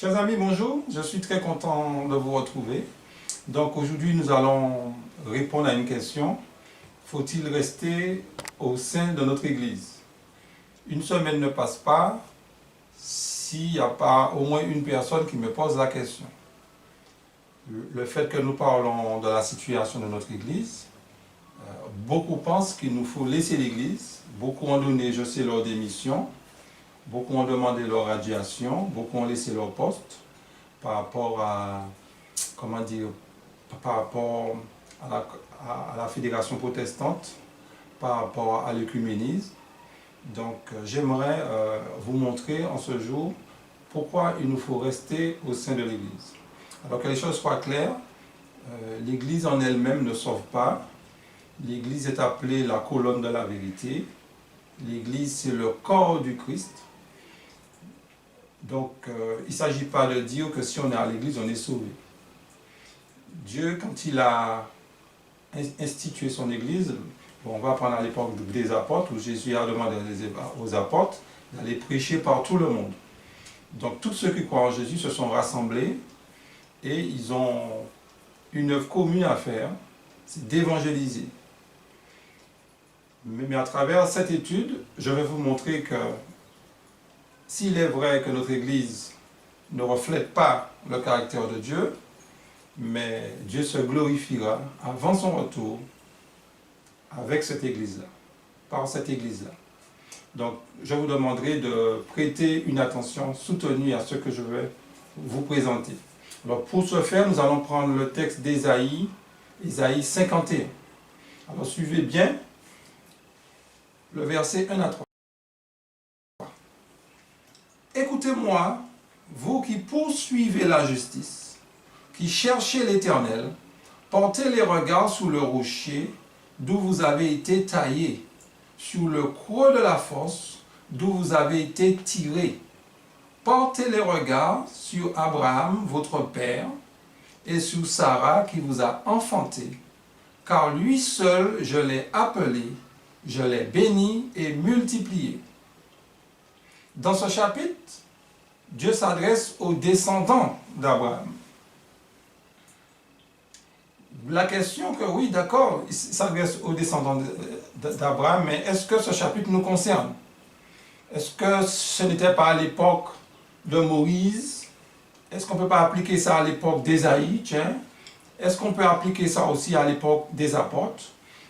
Chers amis, bonjour. Je suis très content de vous retrouver. Donc aujourd'hui, nous allons répondre à une question. Faut-il rester au sein de notre Église? Une semaine ne passe pas s'il n'y a pas au moins une personne qui me pose la question. Le fait que nous parlons de la situation de notre Église, beaucoup pensent qu'il nous faut laisser l'Église. Beaucoup ont donné, je sais, leur démission. Beaucoup ont demandé leur radiation. Beaucoup ont laissé leur poste par rapport à, comment dire, par rapport à la fédération protestante, par rapport à l'œcuménisme. Donc j'aimerais vous montrer en ce jour pourquoi il nous faut rester au sein de l'Église. Alors que les choses soient claires, l'Église en elle-même ne sauve pas. L'Église est appelée la colonne de la vérité. L'Église, c'est le corps du Christ. Donc, il ne s'agit pas de dire que si on est à l'Église, on est sauvé. Dieu, quand il a institué son Église, on va prendre à l'époque des apôtres, où Jésus a demandé aux apôtres d'aller prêcher par tout le monde. Donc, tous ceux qui croient en Jésus se sont rassemblés et ils ont une œuvre commune à faire, c'est d'évangéliser. Mais à travers cette étude, je vais vous montrer que s'il est vrai que notre Église ne reflète pas le caractère de Dieu, mais Dieu se glorifiera avant son retour avec cette Église-là, par cette Église-là. Donc, je vous demanderai de prêter une attention soutenue à ce que je vais vous présenter. Alors, pour ce faire, nous allons prendre le texte d'Ésaïe, Ésaïe 51. Alors, suivez bien le verset 1 à 3. Écoutez-moi, vous qui poursuivez la justice, qui cherchez l'Éternel, portez les regards sous le rocher d'où vous avez été taillés, sur le creux de la fosse d'où vous avez été tirés. Portez les regards sur Abraham, votre père, et sur Sarah qui vous a enfanté, car lui seul je l'ai appelé, je l'ai béni et multiplié. Dans ce chapitre, Dieu s'adresse aux descendants d'Abraham. La question que, oui, d'accord, il s'adresse aux descendants d'Abraham, mais est-ce que ce chapitre nous concerne? Est-ce que ce n'était pas à l'époque de Moïse? Est-ce qu'on ne peut pas appliquer ça à l'époque d'Ésaïe? Est-ce qu'on peut appliquer ça aussi à l'époque des apôtres?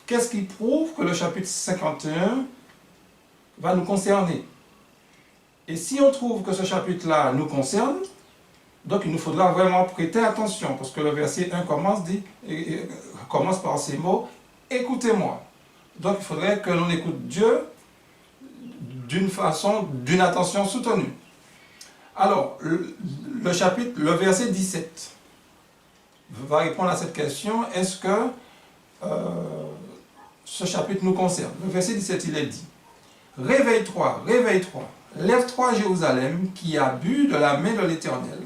Qu'est-ce qui prouve que le chapitre 51 va nous concerner? Et si on trouve que ce chapitre-là nous concerne, donc il nous faudra vraiment prêter attention, parce que le verset 1 commence par ces mots, « Écoutez-moi ». Donc il faudrait que l'on écoute Dieu d'une attention soutenue. Alors, le verset 17 va répondre à cette question, est-ce que ce chapitre nous concerne? Le verset 17, il est dit, « Réveille-toi, réveille-toi, lève-toi Jérusalem, qui a bu de la main de l'Éternel,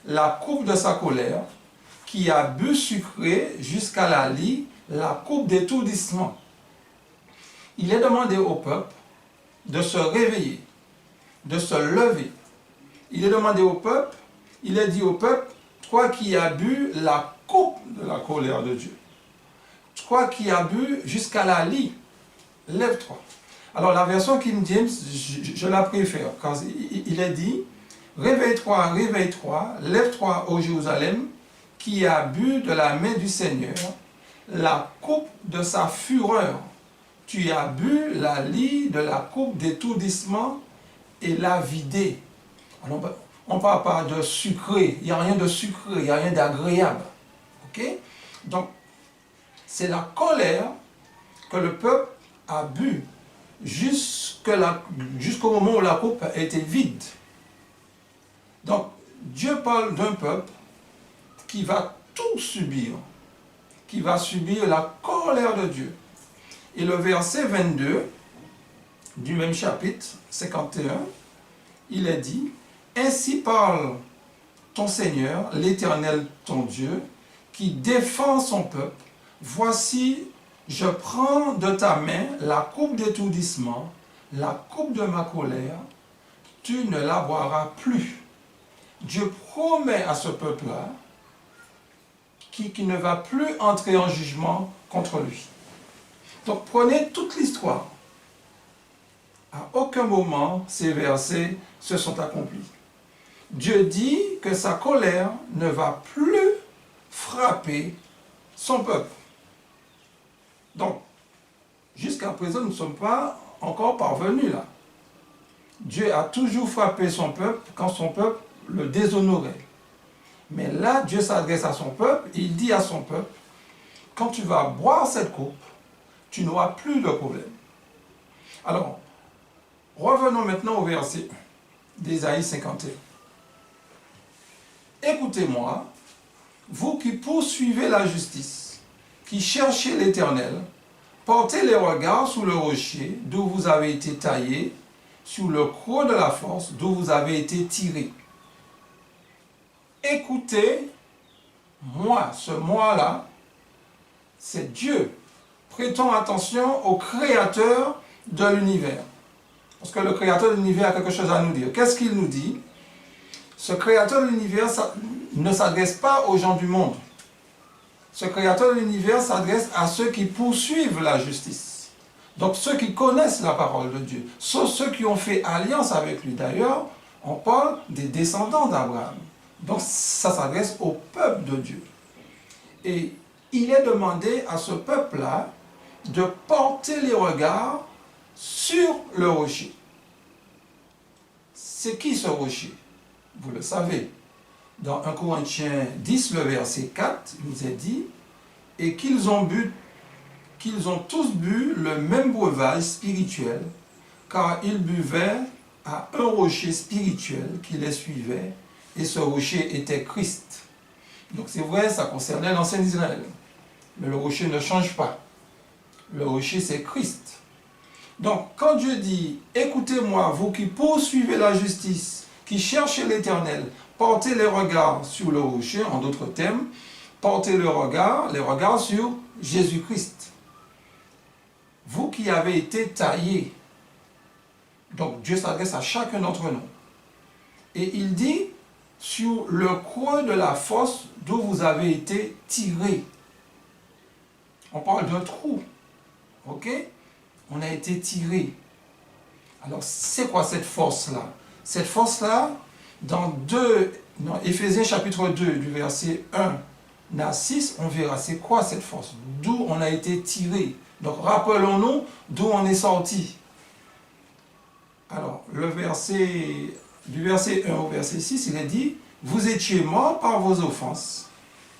la coupe de sa colère, qui a bu sucré jusqu'à la lie, la coupe d'étourdissement. » Il est demandé au peuple de se réveiller, de se lever. Il est demandé au peuple, il est dit au peuple, toi qui as bu la coupe de la colère de Dieu, toi qui as bu jusqu'à la lie, lève-toi. Alors la version King James, je la préfère, quand il est dit, réveille-toi, réveille-toi, lève-toi ô Jérusalem, qui a bu de la main du Seigneur, la coupe de sa fureur. Tu as bu la lie de la coupe d'étourdissement et l'a vidée. Alors, on ne parle pas de sucré, il n'y a rien de sucré, il n'y a rien d'agréable. Ok? Donc, c'est la colère que le peuple a bu jusqu'au moment où la coupe a été vide. Donc, Dieu parle d'un peuple qui va tout subir, qui va subir la colère de Dieu. Et le verset 22 du même chapitre 51, il est dit, « Ainsi parle ton Seigneur, l'Éternel ton Dieu, qui défend son peuple. Voici, je prends de ta main la coupe d'étourdissement, la coupe de ma colère, tu ne la boiras plus. » Dieu promet à ce peuple-là qui ne va plus entrer en jugement contre lui. Donc prenez toute l'histoire. À aucun moment ces versets se sont accomplis. Dieu dit que sa colère ne va plus frapper son peuple. Donc, jusqu'à présent, nous ne sommes pas encore parvenus là. Dieu a toujours frappé son peuple quand son peuple le déshonorait. Mais là, Dieu s'adresse à son peuple, il dit à son peuple, quand tu vas boire cette coupe, tu n'auras plus de problème. Alors, revenons maintenant au verset d'Ésaïe 51. Écoutez-moi, vous qui poursuivez la justice, qui cherchez l'Éternel, portez les regards sous le rocher d'où vous avez été taillé, sur le creux de la force d'où vous avez été tiré. Écoutez, moi, ce moi-là, c'est Dieu. Prêtons attention au créateur de l'univers. Parce que le créateur de l'univers a quelque chose à nous dire. Qu'est-ce qu'il nous dit? Ce créateur de l'univers ne s'adresse pas aux gens du monde. Ce créateur de l'univers s'adresse à ceux qui poursuivent la justice. Donc ceux qui connaissent la parole de Dieu. Ceux qui ont fait alliance avec lui. D'ailleurs, on parle des descendants d'Abraham. Donc ça s'adresse au peuple de Dieu. Et il est demandé à ce peuple-là de porter les regards sur le rocher. C'est qui ce rocher? Vous le savez. Dans 1 Corinthiens 10, le verset 4, il nous est dit « Et qu'ils ont tous bu le même breuvage spirituel, car ils buvaient à un rocher spirituel qui les suivait, et ce rocher était Christ. » Donc c'est vrai, ça concernait l'ancien Israël. Mais le rocher ne change pas. Le rocher, c'est Christ. Donc, quand Dieu dit « Écoutez-moi, vous qui poursuivez la justice, qui cherchez l'Éternel, portez les regards sur le rocher », en d'autres termes, portez les regards sur Jésus-Christ. Vous qui avez été taillés. Donc, Dieu s'adresse à chacun d'entre nous. Et il dit « Sur le creux de la fosse d'où vous avez été tirés ». On parle d'un trou. Ok? On a été tiré. Alors, c'est quoi cette force-là? Cette force-là, dans Éphésiens chapitre 2, du verset 1 à 6, on verra c'est quoi cette force? D'où on a été tiré. Donc, rappelons-nous d'où on est sorti. Alors, du verset 1 au verset 6, il est dit « Vous étiez morts par vos offenses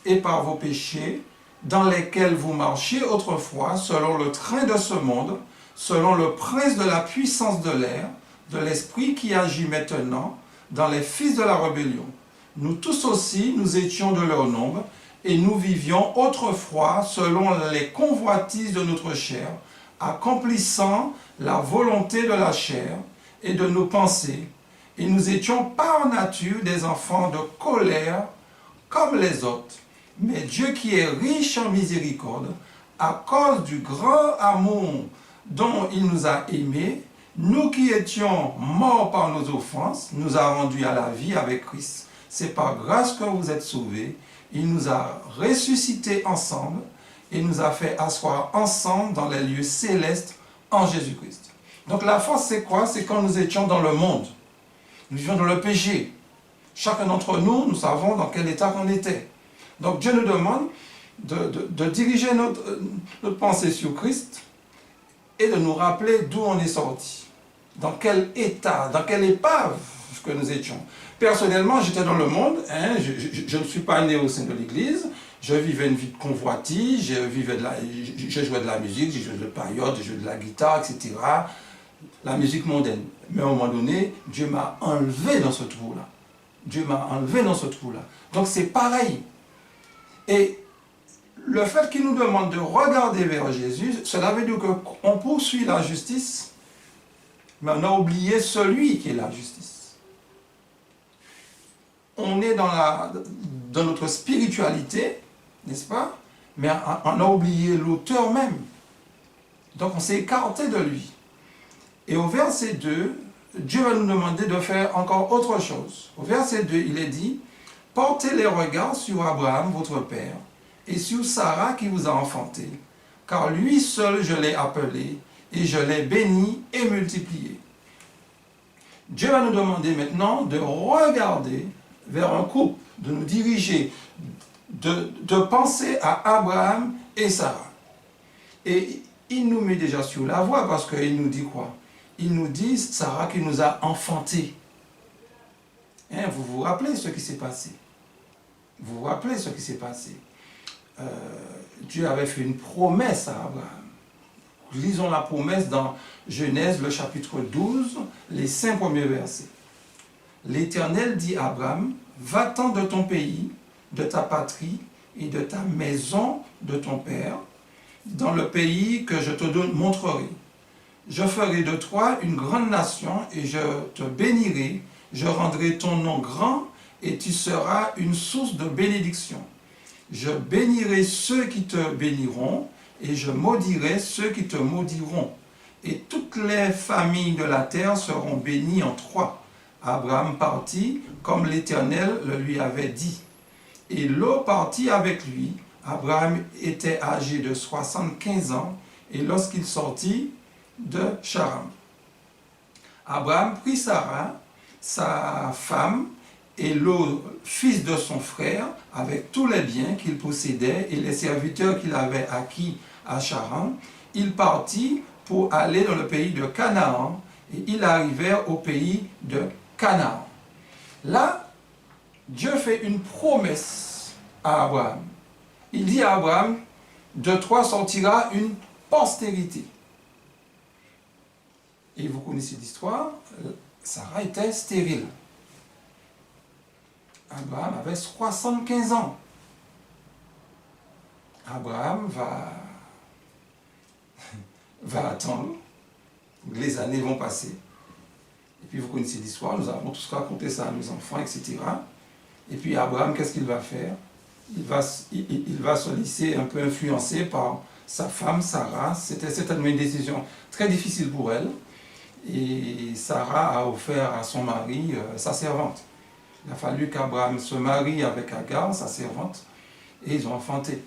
et par vos péchés, dans lesquels vous marchiez autrefois, selon le train de ce monde, selon le prince de la puissance de l'air, de l'esprit qui agit maintenant dans les fils de la rébellion. Nous tous aussi, nous étions de leur nombre, et nous vivions autrefois selon les convoitises de notre chair, accomplissant la volonté de la chair et de nos pensées, et nous étions par nature des enfants de colère comme les autres. Mais Dieu qui est riche en miséricorde, à cause du grand amour dont il nous a aimés, nous qui étions morts par nos offenses, nous a rendus à la vie avec Christ. C'est par grâce que vous êtes sauvés. Il nous a ressuscités ensemble et nous a fait asseoir ensemble dans les lieux célestes en Jésus-Christ. Donc la force, c'est quoi? C'est quand nous étions dans le monde. Nous vivions dans le péché. Chacun d'entre nous, nous savons dans quel état qu'on était. Donc Dieu nous demande de diriger notre pensée sur Christ et de nous rappeler d'où on est sorti, dans quel état, dans quelle épave que nous étions. Personnellement, j'étais dans le monde, je ne suis pas né au sein de l'église, je vivais une vie de convoitise, je jouais de la musique, je jouais de la paillote, je jouais de la guitare, etc. La musique mondaine. Mais à un moment donné, Dieu m'a enlevé dans ce trou-là. Dieu m'a enlevé dans ce trou-là. Donc c'est pareil. Et le fait qu'il nous demande de regarder vers Jésus, cela veut dire qu'on poursuit la justice, mais on a oublié celui qui est la justice. On est dans notre spiritualité, n'est-ce pas? Mais on a oublié l'auteur même. Donc on s'est écarté de lui. Et au verset 2, Dieu va nous demander de faire encore autre chose. Au verset 2, il est dit portez les regards sur Abraham, votre père, et sur Sarah qui vous a enfanté, car lui seul je l'ai appelé, et je l'ai béni et multiplié. Dieu va nous demander maintenant de regarder vers un couple, de nous diriger, de penser à Abraham et Sarah. Et il nous met déjà sur la voie parce qu'il nous dit quoi? Il nous dit Sarah qui nous a enfantés. Hein, vous vous rappelez ce qui s'est passé? Vous vous rappelez ce qui s'est passé? Dieu avait fait une promesse à Abraham. Lisons la promesse dans Genèse, le chapitre 12, les 5 premiers versets. L'Éternel dit à Abraham, va-t'en de ton pays, de ta patrie et de ta maison de ton père, dans le pays que je te montrerai. Je ferai de toi une grande nation et je te bénirai, je rendrai ton nom grand et tu seras une source de bénédiction. Je bénirai ceux qui te béniront et je maudirai ceux qui te maudiront. Et toutes les familles de la terre seront bénies en toi. Abraham partit comme l'Éternel le lui avait dit. Et Lot partit avec lui. Abraham était âgé de 75 ans et lorsqu'il sortit de Charan. Abraham prit Sarah, sa femme, et Lot, fils de son frère, avec tous les biens qu'il possédait et les serviteurs qu'il avait acquis à Charan. Il partit pour aller dans le pays de Canaan et ils arrivèrent au pays de Canaan. Là, Dieu fait une promesse à Abraham. Il dit à Abraham, de toi sortira une postérité. Et vous connaissez l'histoire, Sarah était stérile. Abraham avait 75 ans. Abraham va attendre, les années vont passer. Et puis vous connaissez l'histoire, nous avons tous raconté ça à nos enfants, etc. Et puis Abraham, qu'est-ce qu'il va faire? Il va se laisser un peu influencer par sa femme Sarah. C'était certainement une décision très difficile pour elle. Et Sarah a offert à son mari sa servante. Il a fallu qu'Abraham se marie avec Agar, sa servante, et ils ont enfanté.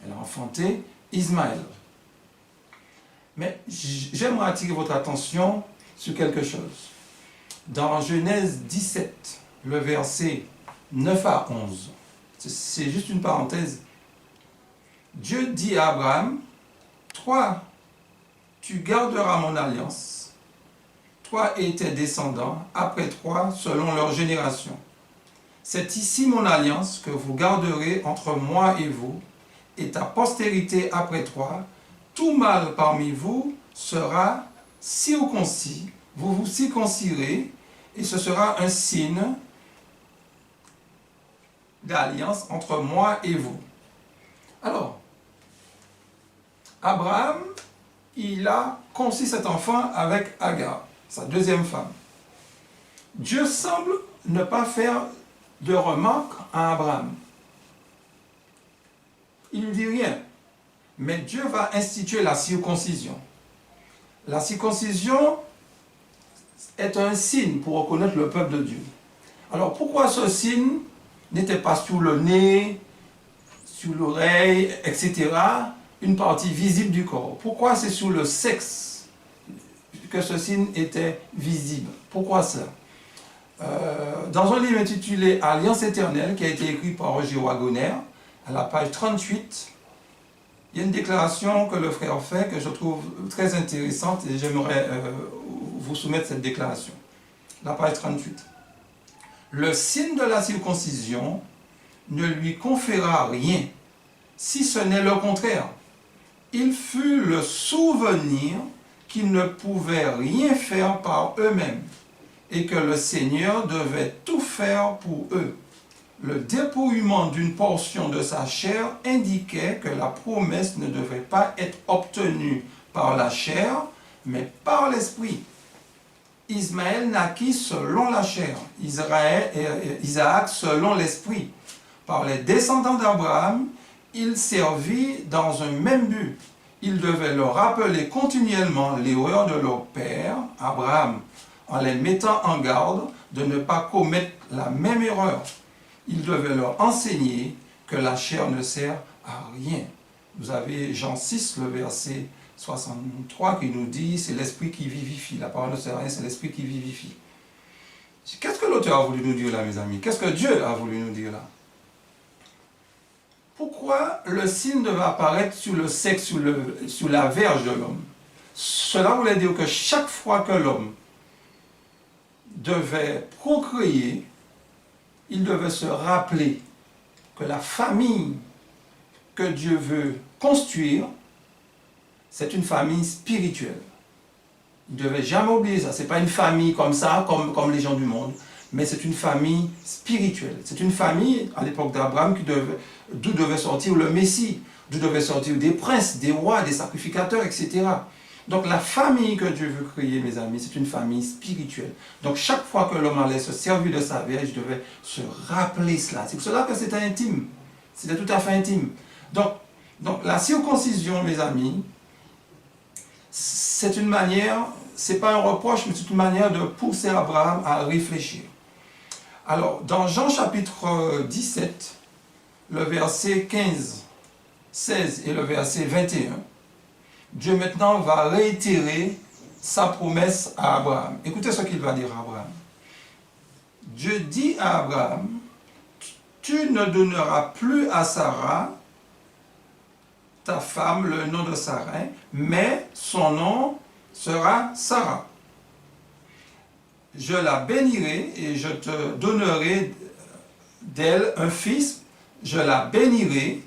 Elle a enfanté Ismaël. Mais j'aimerais attirer votre attention sur quelque chose. Dans Genèse 17, le verset 9 à 11, c'est juste une parenthèse. Dieu dit à Abraham, toi, tu garderas mon alliance, toi et tes descendants, après toi, selon leur génération. C'est ici mon alliance que vous garderez entre moi et vous, et ta postérité après toi. Tout mâle parmi vous sera circoncis, vous vous circoncirez, et ce sera un signe d'alliance entre moi et vous. Alors, Abraham, il a conçu cet enfant avec Agar, sa deuxième femme. Dieu semble ne pas faire de remarques à Abraham. Il ne dit rien. Mais Dieu va instituer la circoncision. La circoncision est un signe pour reconnaître le peuple de Dieu. Alors pourquoi ce signe n'était pas sur le nez, sur l'oreille, etc., une partie visible du corps? Pourquoi c'est sur le sexe que ce signe était visible? Pourquoi ça? Dans un livre intitulé Alliance éternelle, qui a été écrit par Roger Wagoner, à la page 38, il y a une déclaration que le frère fait que je trouve très intéressante et j'aimerais vous soumettre cette déclaration. La page 38. Le signe de la circoncision ne lui conféra rien, si ce n'est le contraire. Il fut le souvenir qu'ils ne pouvaient rien faire par eux-mêmes et que le Seigneur devait tout faire pour eux. Le dépouillement d'une portion de sa chair indiquait que la promesse ne devait pas être obtenue par la chair, mais par l'esprit. Ismaël naquit selon la chair, Isaac selon l'esprit. Par les descendants d'Abraham, il servit dans un même but. Il devait leur rappeler continuellement l'erreur de leur père, Abraham, en les mettant en garde de ne pas commettre la même erreur. il devait leur enseigner que la chair ne sert à rien. Vous avez Jean 6, le verset 63 qui nous dit, c'est l'esprit qui vivifie. La parole ne sert à rien, c'est l'esprit qui vivifie. Qu'est-ce que l'auteur a voulu nous dire là, mes amis? Qu'est-ce que Dieu a voulu nous dire là? Pourquoi le signe devait apparaître sur le sexe, sur la verge de l'homme? Cela voulait dire que chaque fois que l'homme devait procréer, il devait se rappeler que la famille que Dieu veut construire, c'est une famille spirituelle. Il ne devait jamais oublier ça. Ce n'est pas une famille comme ça, comme les gens du monde, mais c'est une famille spirituelle. C'est une famille, à l'époque d'Abraham, d'où devait sortir le Messie, d'où devaient sortir des princes, des rois, des sacrificateurs, etc. Donc la famille que Dieu veut créer, mes amis, c'est une famille spirituelle. Donc chaque fois que l'homme allait se servir de sa verge, il devait se rappeler cela. C'est pour cela que c'était intime. C'était tout à fait intime. Donc la circoncision, mes amis, c'est une manière, c'est pas un reproche, mais c'est une manière de pousser Abraham à réfléchir. Alors, dans Jean chapitre 17, le verset 15, 16 et le verset 21, Dieu maintenant va réitérer sa promesse à Abraham. Écoutez ce qu'il va dire à Abraham. Dieu dit à Abraham, tu ne donneras plus à Sarah, ta femme, le nom de Sarai, mais son nom sera Sarah. Je la bénirai et je te donnerai d'elle un fils, je la bénirai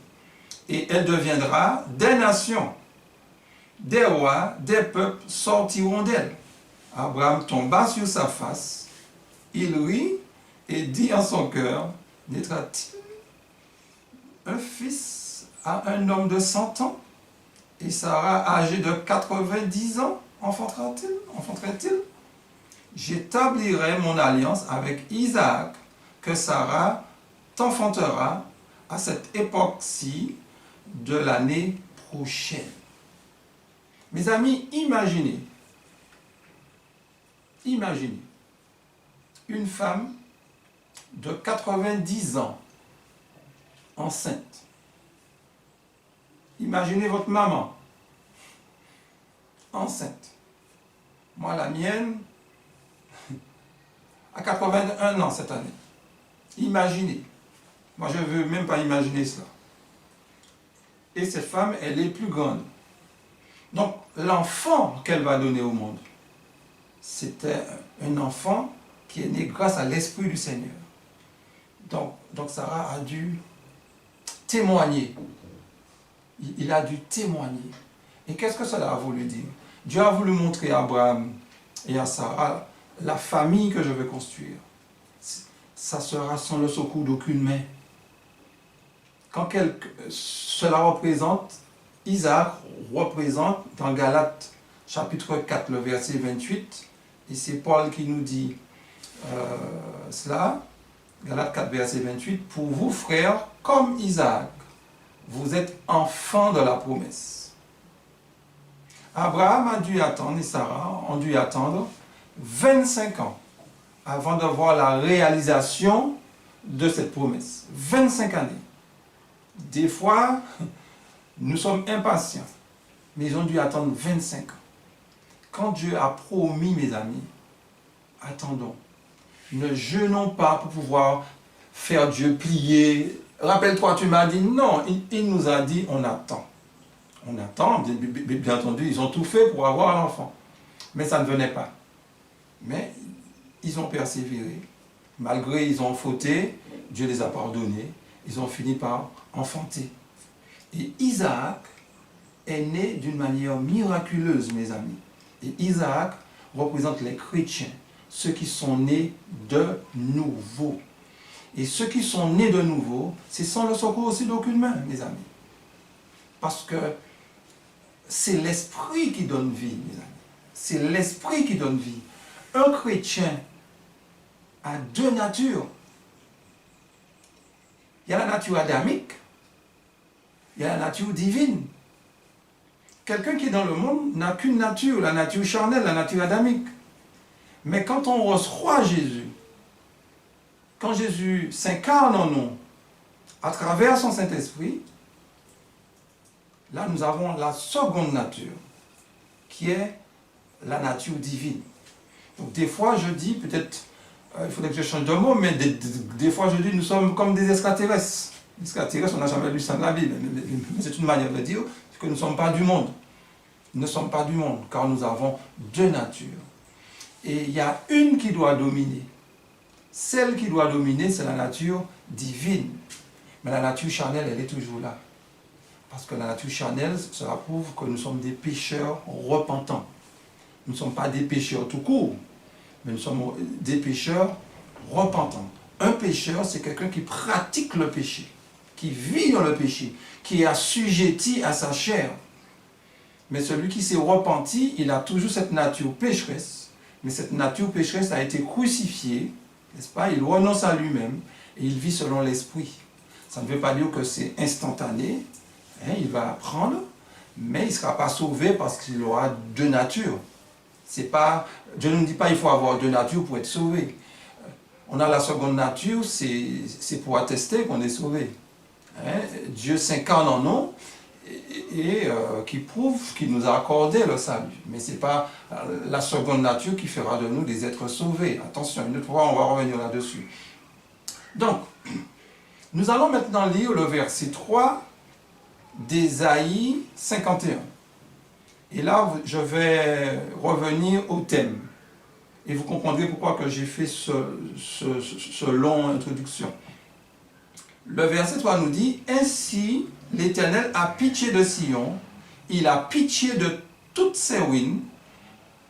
et elle deviendra des nations. Des rois, des peuples sortiront d'elle. Abraham tomba sur sa face, il rit et dit en son cœur, naîtra-t-il un fils à un homme de 100 ans? Et Sarah, âgée de 90 ans, enfanterait-il? J'établirai mon alliance avec Isaac, que Sarah t'enfantera à cette époque-ci de l'année prochaine. Mes amis, imaginez une femme de 90 ans enceinte. Imaginez votre maman enceinte. Moi, la mienne, à 81 ans cette année. Imaginez. Moi, je ne veux même pas imaginer cela. Et cette femme, elle est plus grande. Donc, l'enfant qu'elle va donner au monde, c'était un enfant qui est né grâce à l'Esprit du Seigneur. Donc Sarah a dû témoigner. Il a dû témoigner. Et qu'est-ce que cela a voulu dire? Dieu a voulu montrer à Abraham et à Sarah la famille que je vais construire. Ça sera sans le secours d'aucune main. Cela représente, Isaac représente dans Galates chapitre 4, le verset 28, et c'est Paul qui nous dit cela, Galates 4, verset 28, pour vous frères, comme Isaac, vous êtes enfants de la promesse. Abraham a dû attendre, et Sarah ont dû attendre 25 ans avant de voir la réalisation de cette promesse. 25 années. Des fois, nous sommes impatients, mais ils ont dû attendre 25 ans. Quand Dieu a promis, mes amis, attendons. Ne jeûnons pas pour pouvoir faire Dieu plier. Rappelle-toi, tu m'as dit non. Il nous a dit on attend. On attend, bien entendu, ils ont tout fait pour avoir un enfant. Mais ça ne venait pas. Mais ils ont persévéré. Malgré ils ont fauté, Dieu les a pardonnés. Ils ont fini par enfanter. Et Isaac est né d'une manière miraculeuse, mes amis. Et Isaac représente les chrétiens, ceux qui sont nés de nouveau. Et ceux qui sont nés de nouveau, c'est sans le secours aussi d'aucune main, mes amis. Parce que c'est l'esprit qui donne vie, mes amis. C'est l'esprit qui donne vie. Un chrétien a deux natures. Il y a la nature adamique, il y a la nature divine. Quelqu'un qui est dans le monde n'a qu'une nature, la nature charnelle, la nature adamique. Mais quand on reçoit Jésus, quand Jésus s'incarne en nous, à travers son Saint-Esprit, là nous avons la seconde nature, qui est la nature divine. Donc des fois je dis, peut-être, il faudrait que je change de mot, mais des fois je dis, nous sommes comme des extraterrestres. Les extraterrestres, on n'a jamais lu ça dans la Bible, mais c'est une manière de dire que nous ne sommes pas du monde. Nous ne sommes pas du monde, car nous avons deux natures. Et il y a une qui doit dominer. Celle qui doit dominer, c'est la nature divine. Mais la nature charnelle, elle est toujours là. Parce que la nature charnelle, cela prouve que nous sommes des pécheurs repentants. Nous ne sommes pas des pécheurs tout court, mais nous sommes des pécheurs repentants. Un pécheur, c'est quelqu'un qui pratique le péché, qui vit dans le péché, qui est assujetti à sa chair. Mais celui qui s'est repenti, il a toujours cette nature pécheresse, mais cette nature pécheresse a été crucifiée, n'est-ce pas? Il renonce à lui-même et il vit selon l'esprit. Ça ne veut pas dire que c'est instantané, hein, il va apprendre, mais il ne sera pas sauvé parce qu'il aura deux natures. C'est pas, Dieu ne nous dit pas qu'il faut avoir deux natures pour être sauvé. On a la seconde nature, c'est pour attester qu'on est sauvé. Hein? Dieu s'incarne en nous et qui prouve qu'il nous a accordé le salut. Mais ce n'est pas la seconde nature qui fera de nous des êtres sauvés. Attention, une autre fois on va revenir là-dessus. Donc, nous allons maintenant lire le verset 3 d'Ésaïe 51. Et là, je vais revenir au thème. Et vous comprendrez pourquoi que j'ai fait ce long introduction. Le verset 3 nous dit « Ainsi, l'Éternel a pitié de Sion, il a pitié de toutes ses ruines,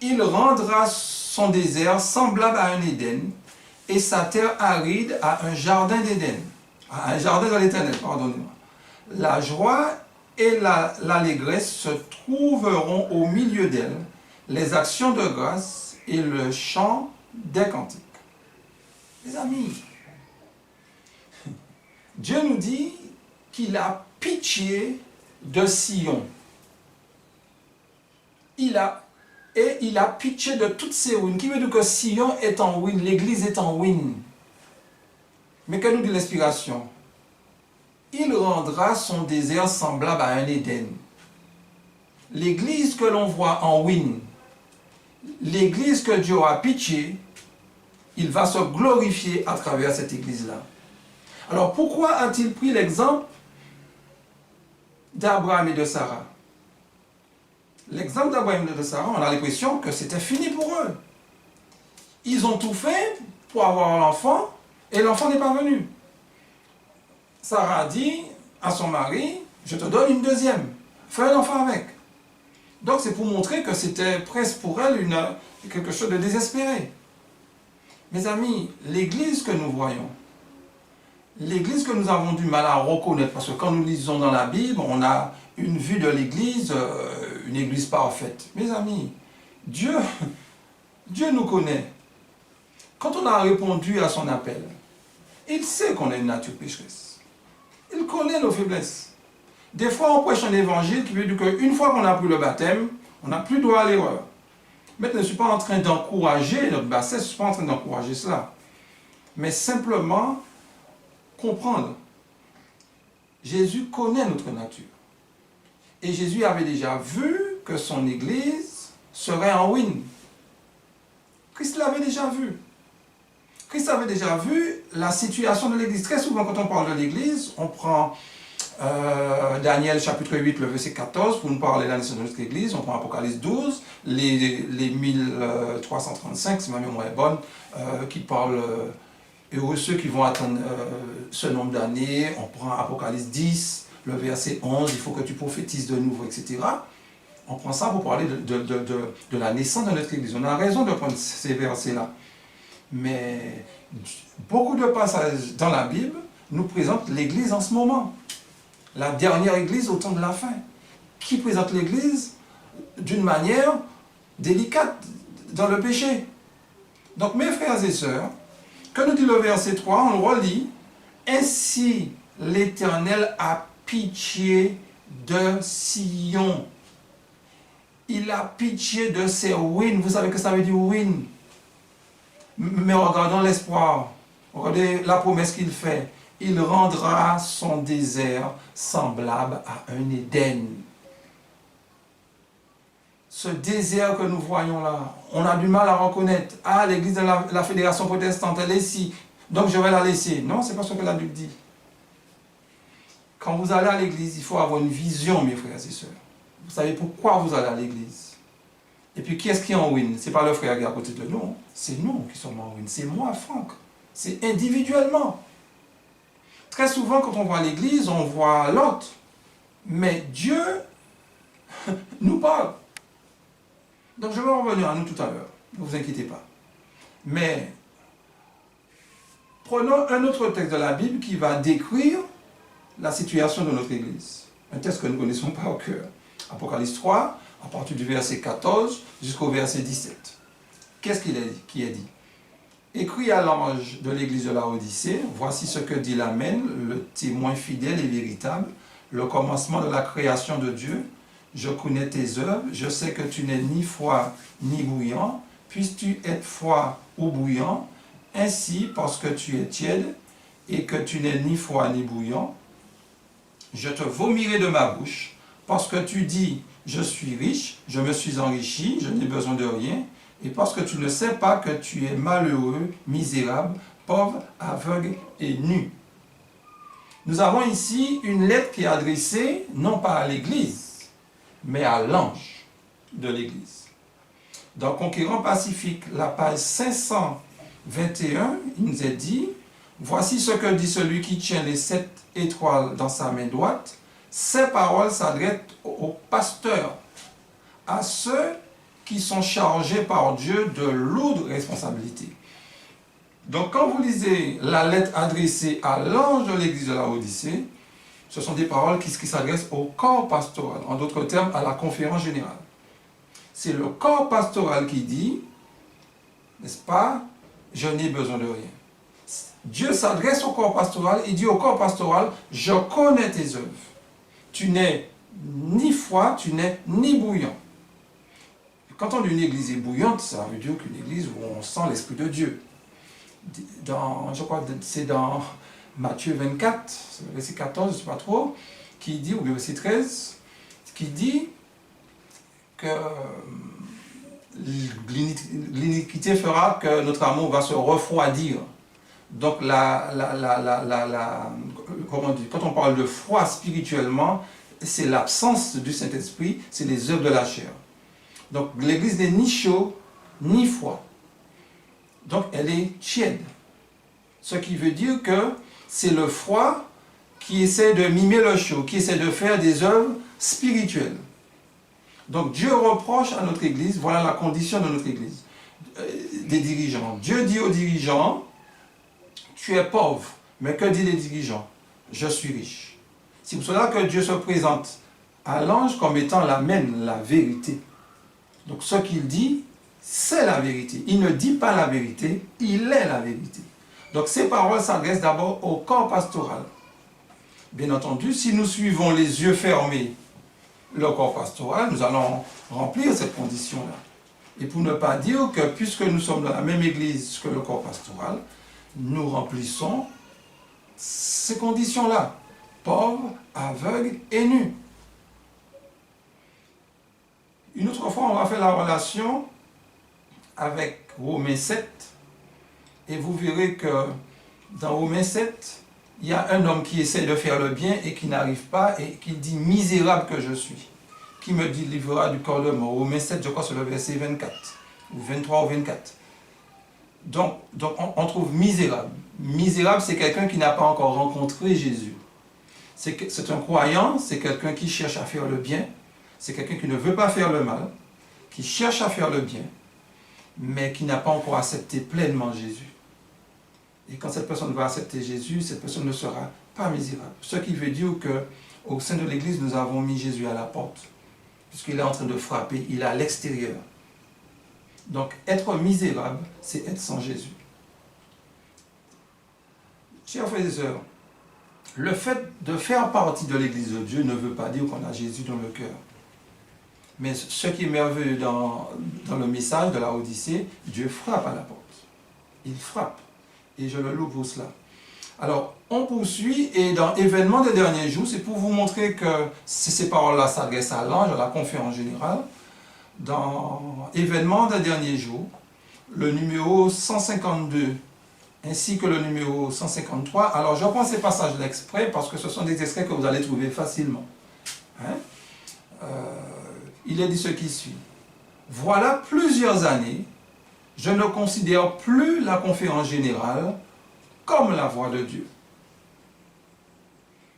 il rendra son désert semblable à un Éden, et sa terre aride à un jardin d'Éden. » À un jardin de l'Éternel, pardonnez-moi. « La joie et l'allégresse se trouveront au milieu d'elle, les actions de grâce et le chant des cantiques. » Les amis, Dieu nous dit qu'il a pitié de Sion. Il a pitié de toutes ces ruines. Qui veut dire que Sion est en ruine, l'église est en ruine. Mais que nous dit l'inspiration? Il rendra son désert semblable à un Éden. L'église que l'on voit en ruine, l'église que Dieu a pitié, il va se glorifier à travers cette église-là. Alors pourquoi a-t-il pris l'exemple d'Abraham et de Sarah? L'exemple d'Abraham et de Sarah, on a l'impression que c'était fini pour eux. Ils ont tout fait pour avoir l'enfant et l'enfant n'est pas venu. Sarah a dit à son mari, je te donne une deuxième, fais un enfant avec. Donc c'est pour montrer que c'était presque pour elle quelque chose de désespéré. Mes amis, l'église que nous voyons, l'église que nous avons du mal à reconnaître, parce que quand nous lisons dans la Bible, on a une vue de l'église, une église parfaite. Mes amis, Dieu nous connaît. Quand on a répondu à son appel, il sait qu'on a une nature pécheresse. Il connaît nos faiblesses. Des fois, on prêche un évangile qui veut dire qu'une fois qu'on a pris le baptême, on n'a plus droit à l'erreur. Maintenant, je ne suis pas en train d'encourager notre bassesse, je ne suis pas en train d'encourager cela. Mais simplement, comprendre. Jésus connaît notre nature. Et Jésus avait déjà vu que son Église serait en ruine. Christ l'avait déjà vu. Christ avait déjà vu la situation de l'Église. Très souvent, quand on parle de l'Église, on prend Daniel chapitre 8, le verset 14, pour nous parler de la naissance de notre Église. On prend Apocalypse 12, les 1335, si ma mémoire est bonne, qui parlent heureux ceux qui vont atteindre ce nombre d'années. On prend Apocalypse 10, le verset 11, il faut que tu prophétises de nouveau, etc. On prend ça pour parler de la naissance de notre Église. On a raison de prendre ces versets-là. Mais beaucoup de passages dans la Bible nous présentent l'Église en ce moment. La dernière Église au temps de la fin. Qui présente l'Église d'une manière délicate dans le péché. Donc mes frères et sœurs, que nous dit le verset 3, on le relit. Ainsi l'Éternel a pitié de Sion. Il a pitié de ses ruines. Vous savez que ça veut dire ruines. Mais regardons l'espoir. Regardez la promesse qu'il fait. Il rendra son désert semblable à un Éden. Ce désert que nous voyons là, on a du mal à reconnaître. Ah, l'église de la fédération protestante, elle est ici, donc je vais la laisser. Non, c'est pas ce que la Bible dit. Quand vous allez à l'église, il faut avoir une vision, mes frères et sœurs. Vous savez pourquoi vous allez à l'église. Et puis, qui est-ce qui est en ruine? Ce n'est pas le frère qui est à côté de nous. C'est nous qui sommes en ruine. C'est moi, Franck. C'est individuellement. Très souvent, quand on va à l'église, on voit l'autre. Mais Dieu nous parle. Donc, je vais revenir à nous tout à l'heure. Ne vous inquiétez pas. Mais, prenons un autre texte de la Bible qui va décrire la situation de notre église. Un texte que nous connaissons par cœur. Apocalypse 3, à partir du verset 14 jusqu'au verset 17. Qu'est-ce qui est dit? Écrit à l'ange de l'église de Laodicée, voici ce que dit l'Amen, le témoin fidèle et véritable, le commencement de la création de Dieu. Je connais tes œuvres, je sais que tu n'es ni froid ni bouillant. Puisses-tu être froid ou bouillant? Ainsi, parce que tu es tiède et que tu n'es ni froid ni bouillant, je te vomirai de ma bouche, parce que tu dis, je suis riche, je me suis enrichi, je n'ai besoin de rien, et parce que tu ne sais pas que tu es malheureux, misérable, pauvre, aveugle et nu. Nous avons ici une lettre qui est adressée, non pas à l'Église, mais à l'ange de l'Église. Dans Conquérant Pacifique, la page 521, il nous est dit, voici ce que dit celui qui tient les 7 étoiles dans sa main droite. Ces paroles s'adressent aux pasteurs, à ceux qui sont chargés par Dieu de lourdes responsabilités. Donc quand vous lisez la lettre adressée à l'ange de l'église de Laodicée, ce sont des paroles qui s'adressent au corps pastoral, en d'autres termes à la conférence générale. C'est le corps pastoral qui dit, n'est-ce pas, je n'ai besoin de rien. Dieu s'adresse au corps pastoral et dit au corps pastoral, je connais tes œuvres. Tu n'es ni froid, tu n'es ni bouillant. Quand on dit une église est bouillante, ça veut dire qu'une église où on sent l'Esprit de Dieu. Je crois que c'est dans Matthieu 24, verset 14, je ne sais pas trop, qui dit, ou verset 13, qui dit que l'iniquité fera que notre amour va se refroidir. Donc, comment dire, quand on parle de froid spirituellement, c'est l'absence du Saint-Esprit, c'est les œuvres de la chair. Donc, l'église n'est ni chaud, ni froid. Donc, elle est tiède. Ce qui veut dire que c'est le froid qui essaie de mimer le chaud, qui essaie de faire des œuvres spirituelles. Donc, Dieu reproche à notre église, voilà la condition de notre église, des dirigeants. Dieu dit aux dirigeants, tu es pauvre, mais que disent les dirigeants? Je suis riche. C'est pour cela que Dieu se présente à l'ange comme étant l'Amen, la vérité. Donc ce qu'il dit, c'est la vérité. Il ne dit pas la vérité, il est la vérité. Donc ces paroles s'adressent d'abord au corps pastoral. Bien entendu, si nous suivons les yeux fermés le corps pastoral, nous allons remplir cette condition-là. Et pour ne pas dire que puisque nous sommes dans la même église que le corps pastoral, nous remplissons ces conditions-là. Pauvres, aveugles et nus. Une autre fois, on va faire la relation avec Romains 7. Et vous verrez que dans Romains 7, il y a un homme qui essaie de faire le bien et qui n'arrive pas et qui dit « misérable que je suis ». Qui me délivrera du corps de mort. Romains 7, je crois, c'est le verset 24, ou 23 ou 24. Donc on trouve misérable. Misérable, c'est quelqu'un qui n'a pas encore rencontré Jésus. C'est un croyant, c'est quelqu'un qui cherche à faire le bien, c'est quelqu'un qui ne veut pas faire le mal, qui cherche à faire le bien, mais qui n'a pas encore accepté pleinement Jésus. Et quand cette personne va accepter Jésus, cette personne ne sera pas misérable. Ce qui veut dire qu'au sein de l'Église, nous avons mis Jésus à la porte, puisqu'il est en train de frapper, il est à l'extérieur. Donc, être misérable, c'est être sans Jésus. Chers frères et sœurs, le fait de faire partie de l'Église de Dieu ne veut pas dire qu'on a Jésus dans le cœur. Mais ce qui est merveilleux dans le message de la Odyssée, Dieu frappe à la porte. Il frappe. Et je le loue pour cela. Alors, on poursuit, et dans Événements des derniers jours, c'est pour vous montrer que ces paroles-là s'adressent à l'ange, à la conférence générale. Dans Événements des derniers jours, le numéro 152, ainsi que le numéro 153. Alors, je prends ces passages d'exprès parce que ce sont des extraits que vous allez trouver facilement. Il est dit ce qui suit. Voilà plusieurs années, je ne considère plus la conférence générale comme la voix de Dieu.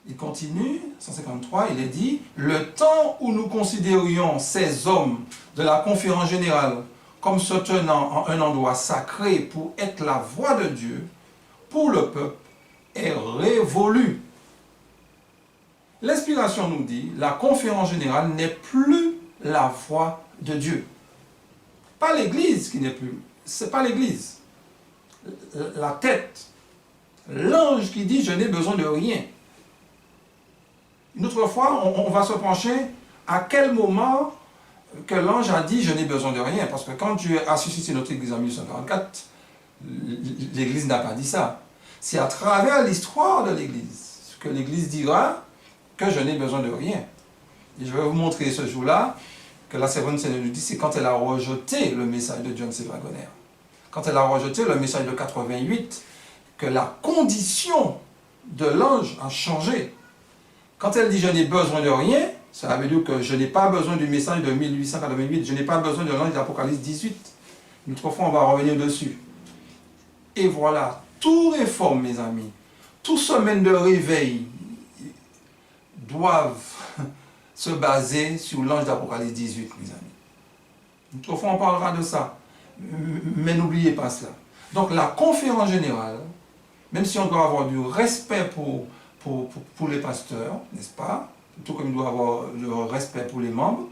Il continue, 153, il est dit, le temps où nous considérions ces hommes de la conférence générale comme se tenant en un endroit sacré pour être la voix de Dieu pour le peuple est révolu. L'inspiration nous dit, la conférence générale n'est plus la voix de Dieu. Pas l'Église qui n'est plus, c'est pas l'Église. La tête, l'ange qui dit, je n'ai besoin de rien. Une autre fois, on va se pencher à quel moment que l'ange a dit, je n'ai besoin de rien. Parce que quand Dieu a suscité notre Église en 1844, l'Église n'a pas dit ça. C'est à travers l'histoire de l'Église que l'Église dira que je n'ai besoin de rien. Et je vais vous montrer ce jour-là que la servante nous dit, c'est quand elle a rejeté le message de John C. Wagoner. Quand elle a rejeté le message de 88, que la condition de l'ange a changé. Quand elle dit je n'ai besoin de rien, ça veut dire que je n'ai pas besoin du message de 1888, je n'ai pas besoin de l'ange d'Apocalypse 18. Une autre fois, on va revenir dessus. Et voilà, tout réforme, mes amis, toute semaine de réveil doivent se baser sur l'ange d'Apocalypse 18, mes amis. Une autre fois, on parlera de ça. Mais n'oubliez pas cela. Donc la conférence générale, même si on doit avoir du respect pour les pasteurs, n'est-ce pas? Tout comme il doit avoir le respect pour les membres,